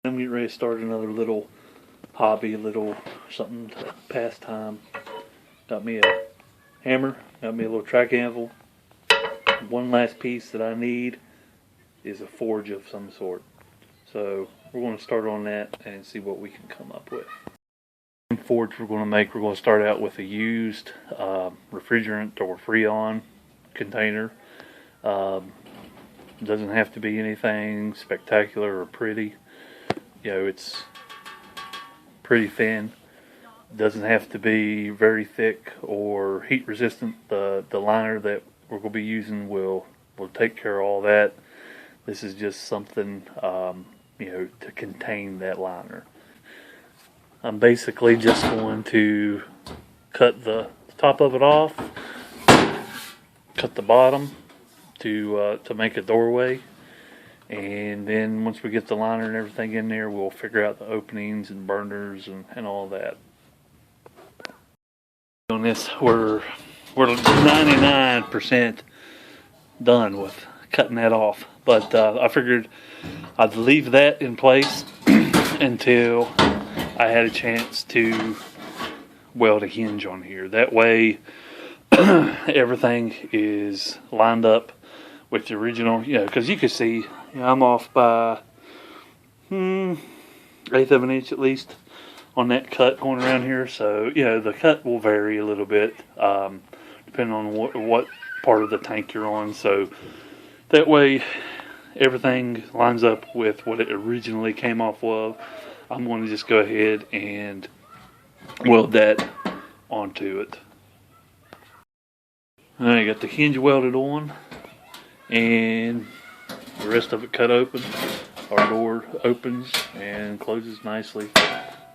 I'm getting ready to start another little hobby, little something to pass time. Got me a hammer, got me a little track anvil. One last piece that I need is a forge of some sort. So we're going to start on that and see what we can come up with. The forge we're going to start out with a used refrigerant or Freon container. Doesn't have to be anything spectacular or pretty. You know, it's pretty thin. Doesn't have to be very thick or heat resistant. The liner that we're going to be using will take care of all that. This is just something to contain that liner. I'm basically just going to cut the top of it off, cut the bottom to make a doorway. And then once we get the liner and everything in there, we'll figure out the openings and burners and all that. On this, we're 99% done with cutting that off. But I figured I'd leave that in place until I had a chance to weld a hinge on here. That way, everything is lined up with the original, because you can see, I'm off by 1/8 of an inch at least on that cut going around here. So, the cut will vary a little bit depending on what part of the tank you're on. So that way everything lines up with what it originally came off of. I'm going to just go ahead and weld that onto it. I got the hinge welded on and the rest of it cut open. Our door opens and closes nicely.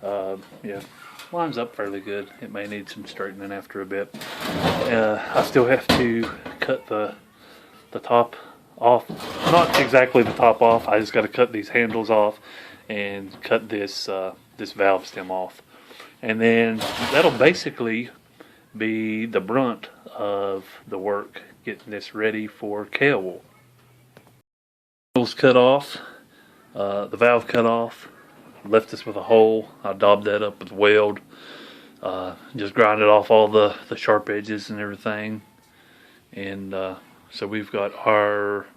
Lines up fairly good. It may need some straightening after a bit. I still have to cut the top off. Not exactly the top off. I just got to cut these handles off and cut this valve stem off. And then that'll basically be the brunt of the work, getting this ready for kale wool. Cut off, the valve cut off, left this with a hole. I daubed that up with weld, just grinded off all the sharp edges and everything. And so we've got our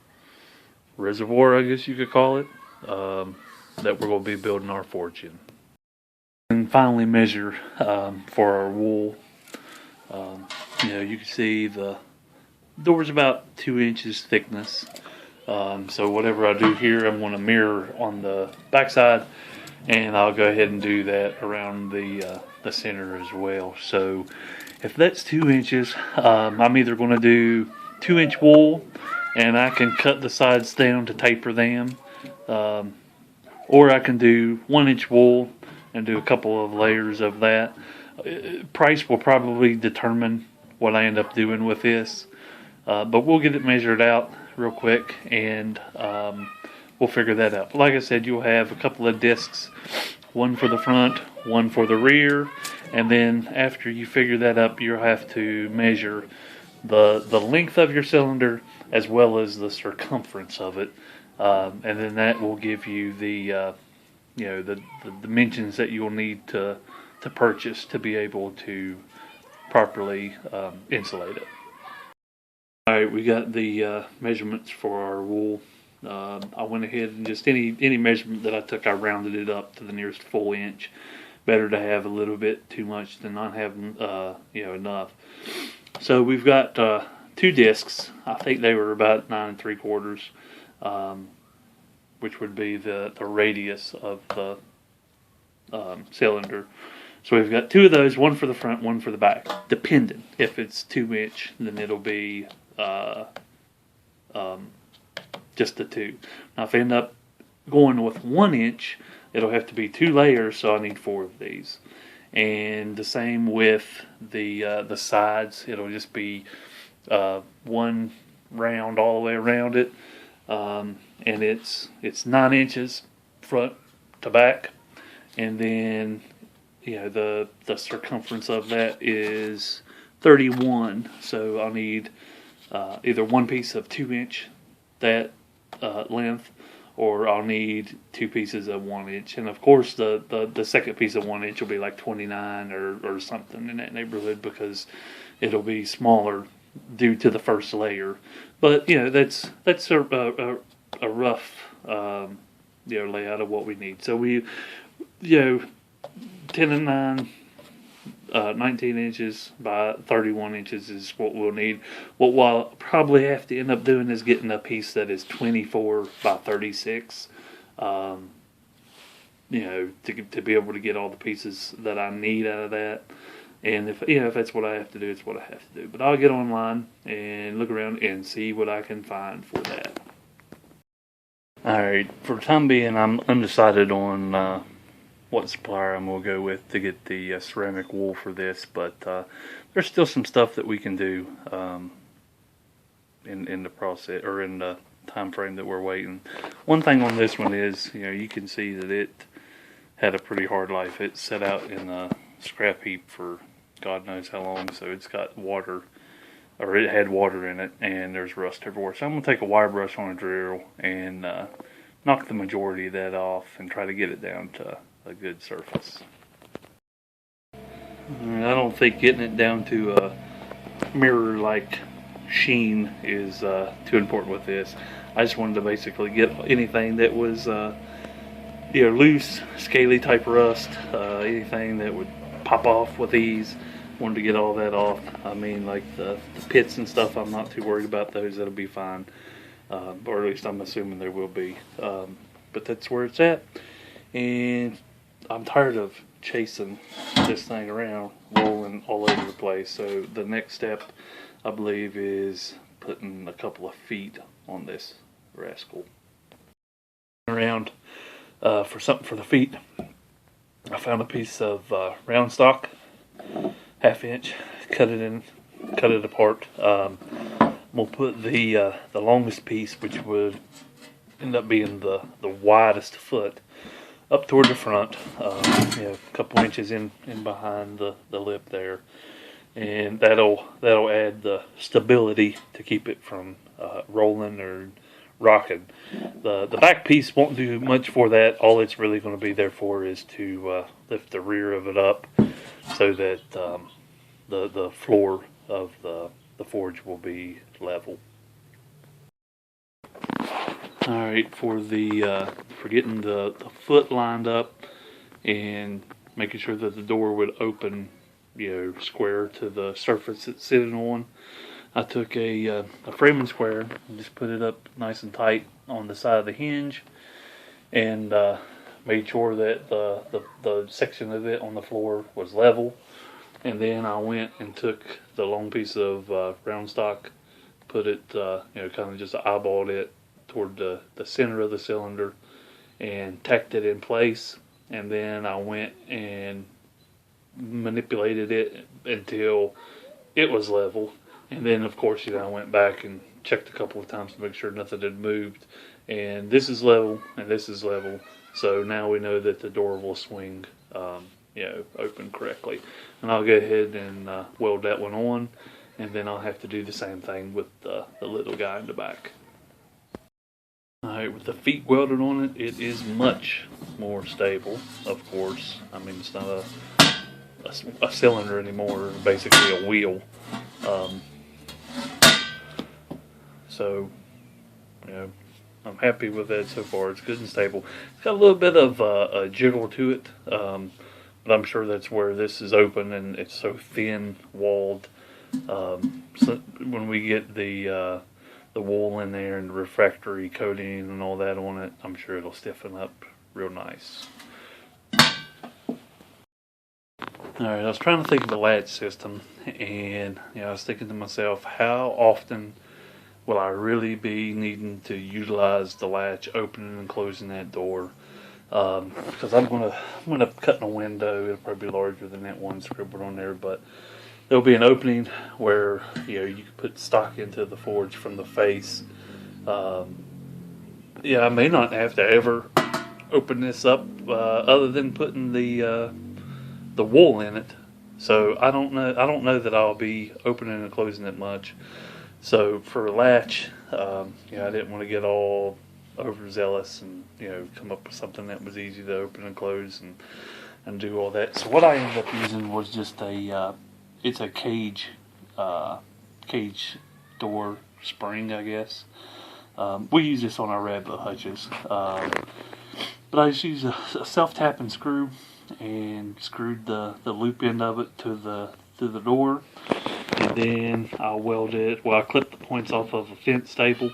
reservoir, I guess you could call it, that we're going to be building our forge in. And finally measure for our wool. You can see the door's about 2 inches thickness. So whatever I do here, I'm going to mirror on the backside, and I'll go ahead and do that around the center as well. So if that's 2 inches, I'm either going to do 2-inch wool, and I can cut the sides down to taper them, or I can do 1-inch wool and do a couple of layers of that. Price will probably determine what I end up doing with this, but we'll get it measured out real quick and we'll figure that out. But like I said, you'll have a couple of discs, one for the front, one for the rear, and then after you figure that up, you'll have to measure the length of your cylinder as well as the circumference of it, and then that will give you the dimensions that you'll need to purchase to be able to properly insulate it. Alright, we got the measurements for our wool. I went ahead and just any measurement that I took, I rounded it up to the nearest full inch. Better to have a little bit too much than not having enough. So we've got 2 discs. I think they were about 9 3/4, which would be the radius of the cylinder. So we've got 2 of those, one for the front, one for the back. Depending, if it's 2 inch, then it'll be just the 2. Now if I end up going with 1 inch, it'll have to be 2 layers, so I need 4 of these. And the same with the sides. It'll just be 1 round all the way around it, and it's 9 inches front to back, and then the circumference of that is 31. So I'll need either one piece of 2 inch that length, or I'll need 2 pieces of 1 inch. And of course, the second piece of 1 inch will be like 29 or something in that neighborhood, because it'll be smaller due to the first layer. But that's a rough layout of what we need. So we 10 and 9. 19 inches by 31 inches is what we'll need. What we'll probably have to end up doing is getting a piece that is 24 by 36. To be able to get all the pieces that I need out of that. And if that's what I have to do, it's what I have to do. But I'll get online and look around and see what I can find for that. Alright, for the time being, I'm undecided on what supplier I'm going to go with to get the ceramic wool for this, but there's still some stuff that we can do in the process, or in the time frame that we're waiting. One thing on this one is, you can see that it had a pretty hard life. It sat out in a scrap heap for God knows how long, so it's got water, or it had water in it, and there's rust everywhere. So I'm going to take a wire brush on a drill and knock the majority of that off and try to get it down to a good surface. I don't think getting it down to a mirror-like sheen is too important with this. I just wanted to basically get anything that was loose, scaly type rust, anything that would pop off with ease. Wanted to get all that off. I mean, like the pits and stuff, I'm not too worried about those. That'll be fine, or at least I'm assuming there will be. But that's where it's at. And I'm tired of chasing this thing around, rolling all over the place. So the next step, I believe, is putting a couple of feet on this rascal. Around for something for the feet, I found a piece of round stock, 1/2 inch. Cut it apart. We'll put the longest piece, which would end up being the widest foot, up toward the front, a couple inches in behind the lip there, and that'll add the stability to keep it from rolling or rocking. The back piece won't do much for that. All it's really going to be there for is to lift the rear of it up so that the floor of the forge will be level. Alright, for getting the foot lined up and making sure that the door would open, square to the surface it's sitting on, I took a framing square and just put it up nice and tight on the side of the hinge, and made sure that the section of it on the floor was level. And then I went and took the long piece of round stock, put it, kind of just eyeballed it toward the center of the cylinder and tacked it in place. And then I went and manipulated it until it was level. And then, of course, I went back and checked a couple of times to make sure nothing had moved. And this is level, and this is level. So now we know that the door will swing, open correctly. And I'll go ahead and weld that one on, and then I'll have to do the same thing with the little guy in the back. Alright, with the feet welded on it, it is much more stable, of course. I mean, it's not a cylinder anymore, basically a wheel. So, I'm happy with that so far. It's good and stable. It's got a little bit of a jiggle to it, but I'm sure that's where this is open and it's so thin walled. So when we get the wool in there and the refractory coating and all that on it, I'm sure it'll stiffen up real nice. Alright, I was trying to think of a latch system, and I was thinking to myself, how often will I really be needing to utilize the latch, opening and closing that door? Because I'm gonna cut in a window. It'll probably be larger than that one scribbled on there, but there'll be an opening where you can put stock into the forge from the face. I may not have to ever open this up other than putting the wool in it. So I don't know that I'll be opening and closing it much. So for a latch, I didn't want to get all overzealous and come up with something that was easy to open and close and do all that. So what I ended up using was just it's a cage door spring, I guess. We use this on our rabbit hutches, but I just used a self-tapping screw and screwed the loop end of it to the door, and then I clipped the points off of a fence staple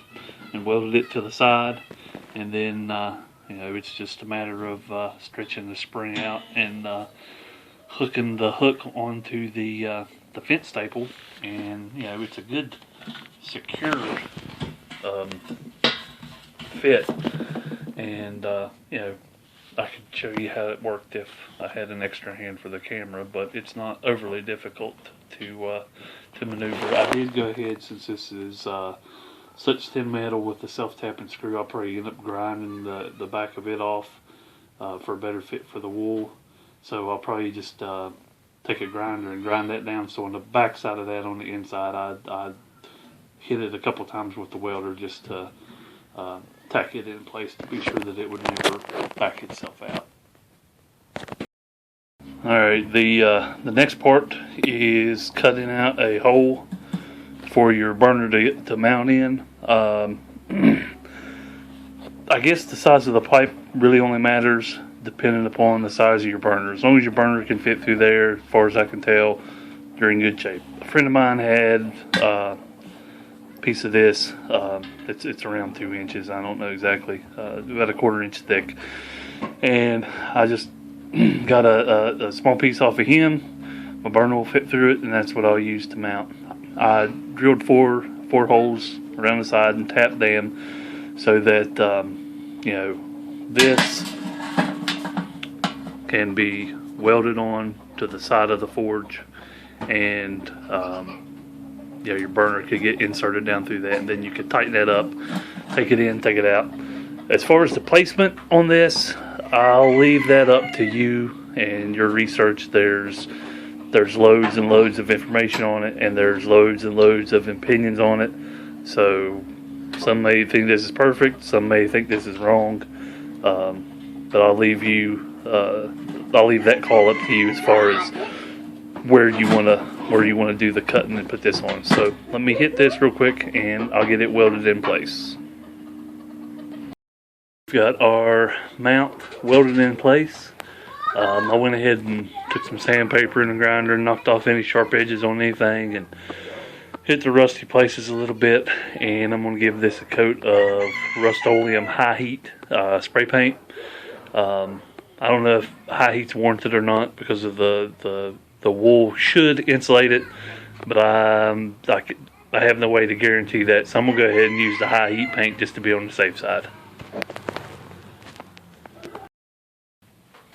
and welded it to the side, and then it's just a matter of stretching the spring out and hooking the hook onto the fence staple, and it's a good secure fit, and I could show you how it worked if I had an extra hand for the camera, but it's not overly difficult to maneuver. I did go ahead, since this is such thin metal with the self-tapping screw, I'll probably end up grinding the back of it off for a better fit for the wool. So I'll probably just take a grinder and grind that down, so on the back side of that, on the inside, I'd hit it a couple times with the welder just to tack it in place to be sure that it would never back itself out. Alright, the next part is cutting out a hole for your burner to mount in. I guess the size of the pipe really only matters depending upon the size of your burner. As long as your burner can fit through there, as far as I can tell, you're in good shape. A friend of mine had a piece of this. It's around 2 inches. I don't know exactly. About a 1/4 inch thick. And I just got a small piece off of him. My burner will fit through it, and that's what I'll use to mount. I drilled four holes around the side and tapped them so that this can be welded on to the side of the forge, and your burner could get inserted down through that, and then you could tighten that up, take it in, take it out. As far as the placement on this, I'll leave that up to you and your research. There's loads and loads of information on it, and there's loads and loads of opinions on it. So some may think this is perfect, some may think this is wrong, but I'll leave that call up to you as far as where you want to do the cutting and put this on. So let me hit this real quick and I'll get it welded in place. We've got our mount welded in place. I went ahead and took some sandpaper in the grinder and knocked off any sharp edges on anything and hit the rusty places a little bit, and I'm going to give this a coat of Rust-Oleum high heat spray paint. I don't know if high heat's warranted or not, because of the wool should insulate it, but I have no way to guarantee that, so I'm going to go ahead and use the high heat paint just to be on the safe side.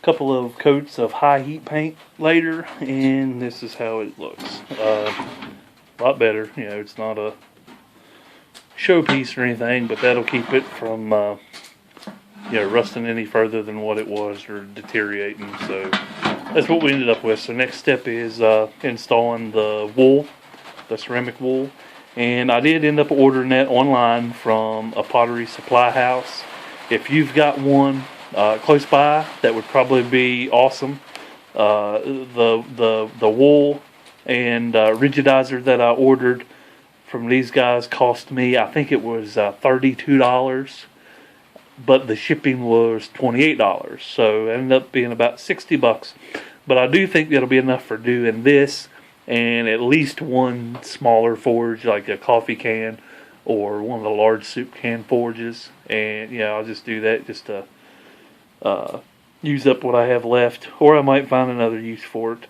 Couple of coats of high heat paint later, and this is how it looks. A lot better. It's not a showpiece or anything, but that'll keep it from rusting any further than what it was, or deteriorating. So that's what we ended up with. So next step is installing the wool, the ceramic wool, and I did end up ordering that online from a pottery supply house. If you've got one close by, that would probably be awesome. The wool and rigidizer that I ordered from these guys cost me, I think it was $32, but the shipping was $28, so it ended up being about $60. But I do think that'll be enough for doing this and at least one smaller forge, like a coffee can or one of the large soup can forges. And I'll just do that just to use up what I have left, or I might find another use for it.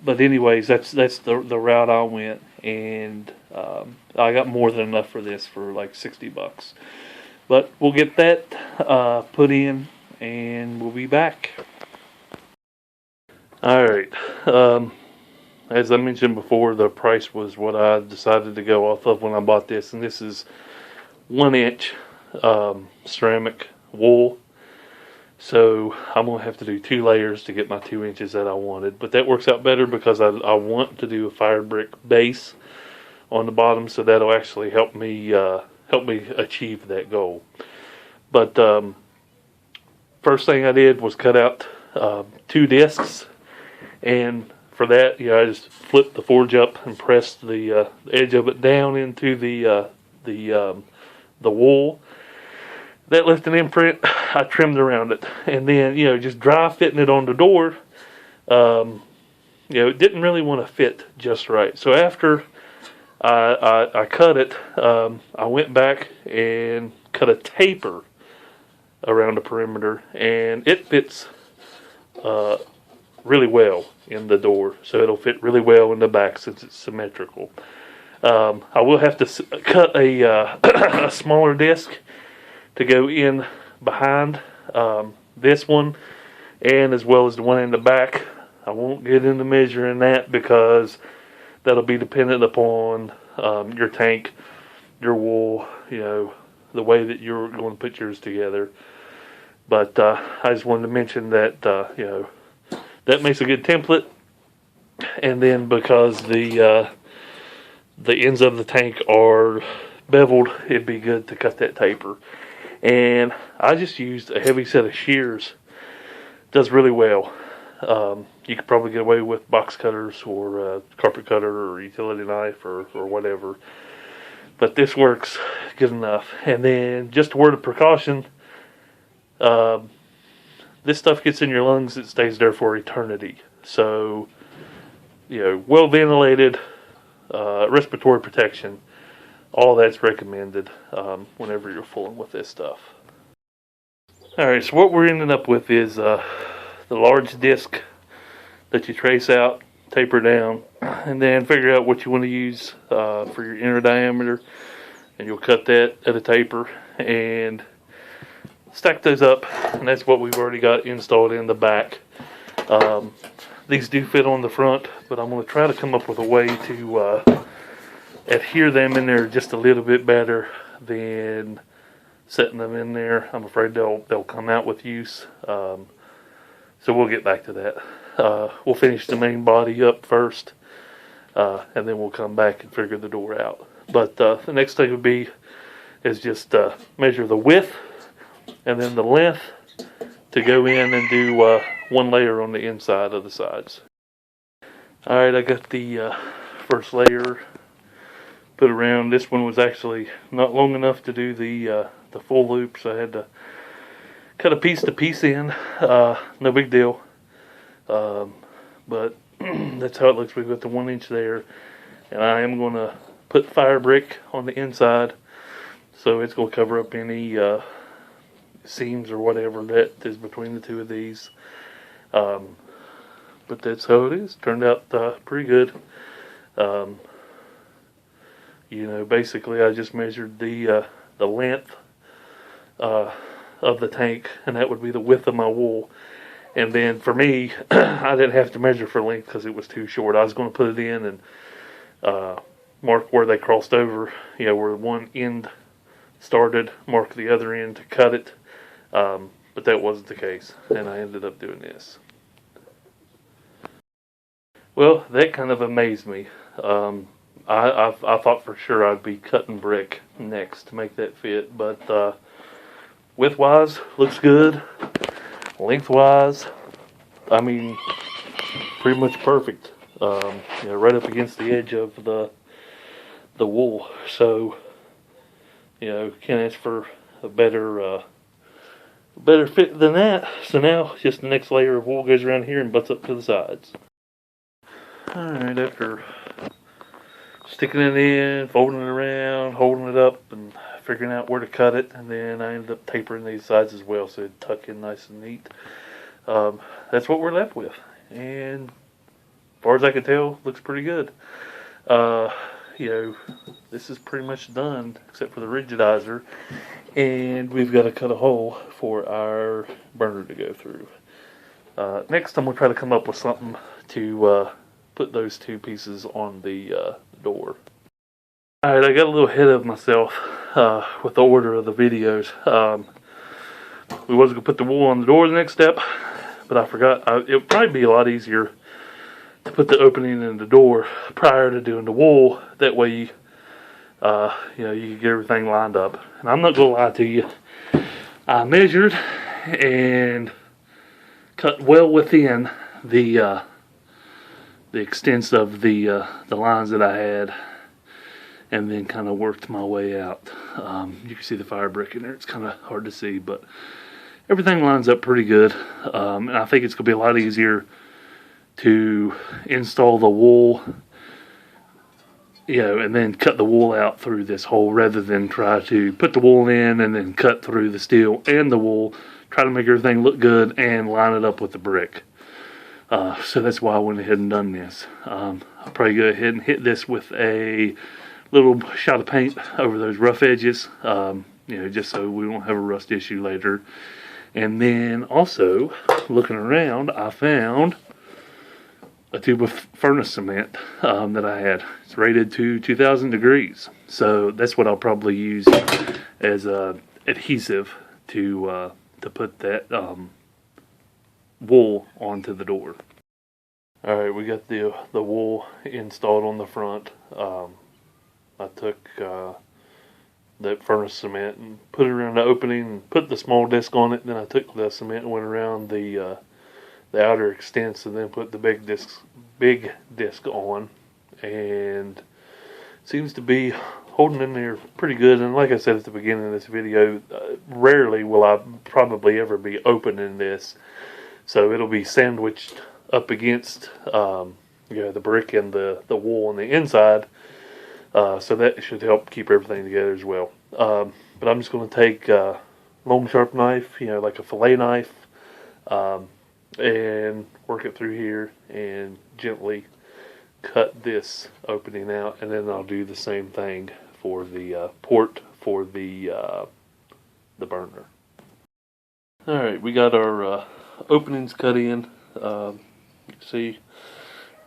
But anyways, that's the route I went, and I got more than enough for this for like $60. But we'll get that put in, and we'll be back. Alright, as I mentioned before, the price was what I decided to go off of when I bought this, and this is 1 inch ceramic wool. So I'm going to have to do 2 layers to get my 2 inches that I wanted. But that works out better because I want to do a fire brick base on the bottom, so that'll actually help me achieve that goal. But first thing I did was cut out 2 discs, and for that, I just flipped the forge up and pressed the edge of it down into the wool. That left an imprint. I trimmed around it, and then just dry fitting it on the door. It didn't really want to fit just right. So after I cut it, I went back and cut a taper around the perimeter, and it fits really well in the door. So it'll fit really well in the back since it's symmetrical. I will have to cut a smaller disc to go in behind this one, and as well as the one in the back. I won't get into measuring that because that'll be dependent upon your tank, your wool, the way that you're going to put yours together. But I just wanted to mention that that makes a good template. And then because the ends of the tank are beveled, it'd be good to cut that taper. And I just used a heavy set of shears. Does really well. You could probably get away with box cutters or a carpet cutter or utility knife or whatever. But this works good enough. And then just a word of precaution. This stuff gets in your lungs. It stays there for eternity. So, well ventilated, respiratory protection. All that's recommended whenever you're fooling with this stuff. Alright, so what we're ending up with is the large disc that you trace out, taper down, and then figure out what you want to use for your inner diameter, and you'll cut that at a taper and stack those up, and that's what we've already got installed in the back. These do fit on the front, but I'm going to try to come up with a way to adhere them in there just a little bit better than setting them in there. I'm afraid they'll come out with use. So we'll get back to that. We'll finish the main body up first, and then we'll come back and figure the door out. But the next thing would be is just measure the width and then the length to go in and do one layer on the inside of the sides. Alright, I got the first layer put around. This one was actually not long enough to do the full loop, so I had to cut a piece to piece in. No big deal. But that's how it looks. We've got the 1 inch there, and I am going to put fire brick on the inside, so it's going to cover up any seams or whatever that is between the two of these. But that's how it is. Turned out pretty good. Basically I just measured the length of the tank, and that would be the width of my wool. And then for me, I didn't have to measure for length because it was too short. I was going to put it in and mark where they crossed over, where one end started, mark the other end to cut it. But that wasn't the case, and I ended up doing this. Well, that kind of amazed me. I thought for sure I'd be cutting brick next to make that fit, but width-wise, looks good. Length-wise, I mean, pretty much perfect. Right up against the edge of the wool. So, can't ask for a better fit than that. So now, just the next layer of wool goes around here and butts up to the sides. Alright, after sticking it in, folding it around, holding it up, and figuring out where to cut it, and then I ended up tapering these sides as well so it'd tuck in nice and neat. That's what we're left with, and as far as I can tell, looks pretty good. This is pretty much done except for the rigidizer, and we've got to cut a hole for our burner to go through. Next I'm going to try to come up with something to put those two pieces on the door. Alright, I got a little ahead of myself with the order of the videos. We was going to put the wool on the door the next step, but I forgot. It would probably be a lot easier to put the opening in the door prior to doing the wool. That way, you can get everything lined up. And I'm not going to lie to you, I measured and cut well within the extents of the lines that I had, and then kind of worked my way out. You can see the fire brick in there. It's kind of hard to see, but everything lines up pretty good. And I think it's going to be a lot easier to install the wool, and then cut the wool out through this hole, rather than try to put the wool in and then cut through the steel and the wool, try to make everything look good and line it up with the brick. So that's why I went ahead and done this. I'll probably go ahead and hit this with a little shot of paint over those rough edges, just so we won't have a rust issue later. And then also, looking around, I found a tube of furnace cement that I had. It's rated to 2,000 degrees. So that's what I'll probably use as adhesive to put that wool onto the door. Alright, we got the wool installed on the front. I took that furnace cement and put it around the opening and put the small disc on it. Then I took the cement and went around the outer extents, and then put the big disc on, and seems to be holding in there pretty good. And like I said at the beginning of this video, rarely will I probably ever be opening this, so it'll be sandwiched up against the brick and the wool on the inside, so that should help keep everything together as well. But I'm just going to take a long sharp knife, like a fillet knife, and work it through here and gently cut this opening out, and then I'll do the same thing for the port for the burner. Alright, we got our openings cut in. You can see,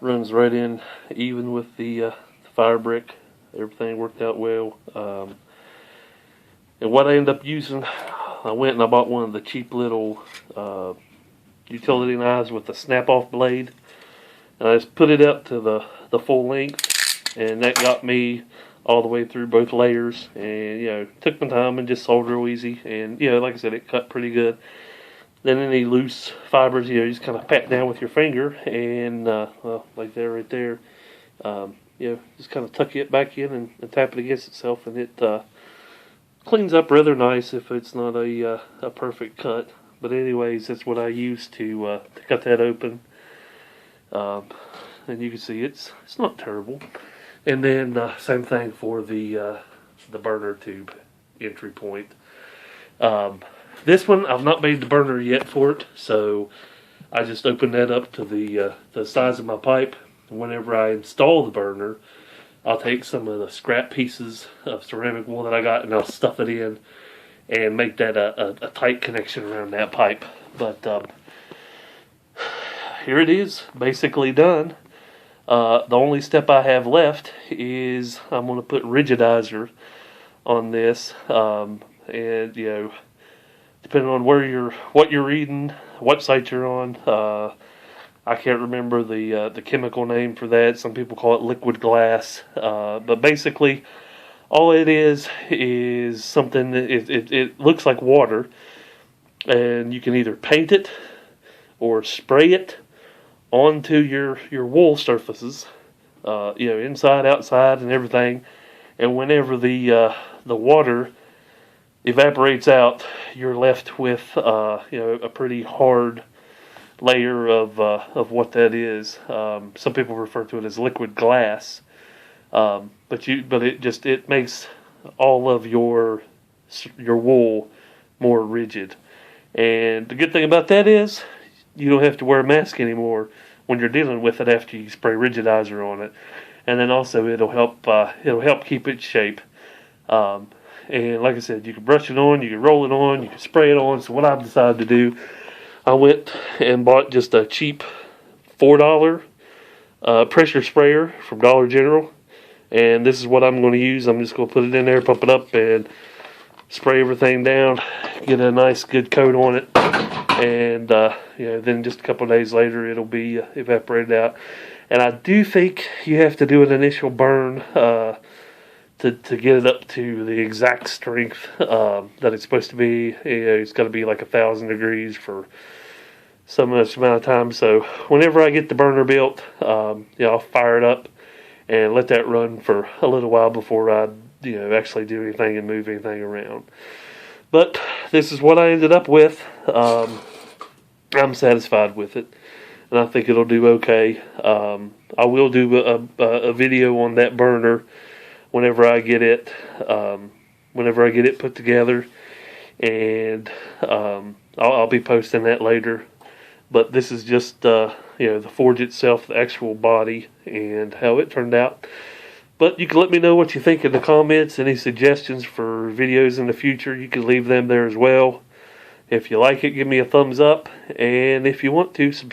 runs right in even with the fire brick. Everything worked out well. And what I ended up using, I went and I bought one of the cheap little utility knives with the snap-off blade, and I just put it up to the full length, and that got me all the way through both layers. And took my time and just sawed real easy, and like I said, it cut pretty good. Then any loose fibers, you just kind of pat down with your finger, and like that right there, just kind of tuck it back in and tap it against itself, and it cleans up rather nice if it's not a perfect cut. But anyways, that's what I use to cut that open. And you can see it's not terrible. And then same thing for the burner tube entry point. This one, I've not made the burner yet for it, so I just open that up to the size of my pipe. And whenever I install the burner, I'll take some of the scrap pieces of ceramic wool that I got, and I'll stuff it in and make that a tight connection around that pipe. But here it is, basically done. The only step I have left is I'm going to put rigidizer on this, and depending on what you're reading, what site you're on, I can't remember the chemical name for that. Some people call it liquid glass, but basically all it is something that it looks like water, and you can either paint it or spray it onto your wool surfaces, inside, outside, and everything. And whenever the water evaporates out, you're left with a pretty hard layer of what that is. Some people refer to it as liquid glass, but it makes all of your wool more rigid. And the good thing about that is you don't have to wear a mask anymore when you're dealing with it after you spray rigidizer on it. And then also it'll help keep its shape. And like I said, you can brush it on, you can roll it on, you can spray it on. So what I've decided to do, I went and bought just a cheap $4 pressure sprayer from Dollar General, and this is what I'm going to use. I'm just going to put it in there, pump it up, and spray everything down, get a nice good coat on it, and then just a couple of days later it'll be evaporated out. And I do think you have to do an initial burn to get it up to the exact strength that it's supposed to be. It's got to be like 1,000 degrees for some much amount of time. So whenever I get the burner built, I'll fire it up and let that run for a little while before I actually do anything and move anything around. But this is what I ended up with. I'm satisfied with it, and I think it'll do okay. I will do a video on that burner whenever I get it put together, and I'll be posting that later. But this is just the forge itself, the actual body, and how it turned out. But you can let me know what you think in the comments. Any suggestions for videos in the future, you can leave them there as well. If you like it, give me a thumbs up, and if you want to, subscribe.